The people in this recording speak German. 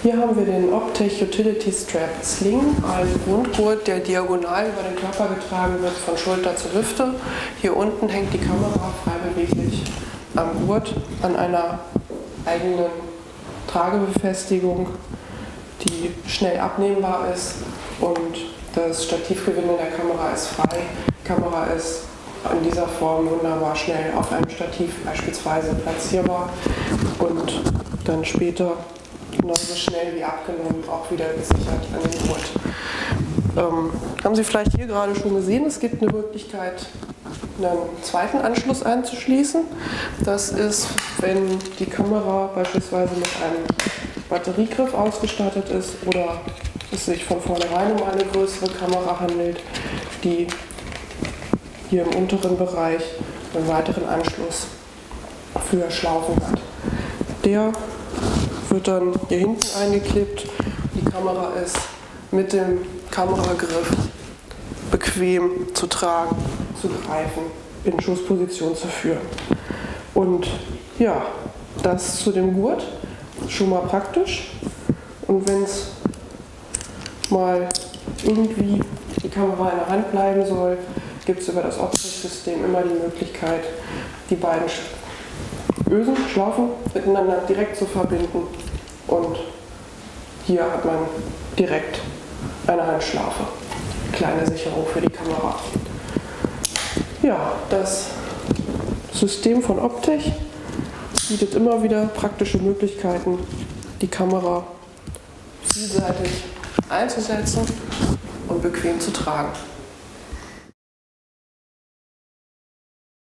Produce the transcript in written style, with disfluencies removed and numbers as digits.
Hier haben wir den Optech Utility Strap Sling, ein Rundgurt, der diagonal über den Körper getragen wird, von Schulter zur Hüfte. Hier unten hängt die Kamera frei beweglich am Gurt an einer eigenen Tragebefestigung, die schnell abnehmbar ist, und das Stativgewinde der Kamera ist frei. Die Kamera ist in dieser Form wunderbar schnell auf einem Stativ beispielsweise platzierbar und dann später genauso schnell wie abgenommen auch wieder gesichert an den Gurt. Haben Sie vielleicht hier gerade schon gesehen, es gibt eine Möglichkeit, einen zweiten Anschluss anzuschließen. Das ist, wenn die Kamera beispielsweise mit einem Batteriegriff ausgestattet ist oder es sich von vornherein um eine größere Kamera handelt, die hier im unteren Bereich einen weiteren Anschluss für Schlaufen hat. Der wird dann hier hinten eingeklippt. Die Kamera ist mit dem Kameragriff bequem zu tragen, zu greifen, in Schussposition zu führen. Und ja, das zu dem Gurt, schon mal praktisch. Und wenn es mal irgendwie die Kamera in der Hand bleiben soll, gibt es über das Optech-System immer die Möglichkeit, die beiden Ösen, Schlaufen miteinander direkt zu verbinden. Und hier hat man direkt eine Handschlaufe. Kleine Sicherung für die Kamera. Ja, das System von Optech bietet immer wieder praktische Möglichkeiten, die Kamera vielseitig einzusetzen und bequem zu tragen.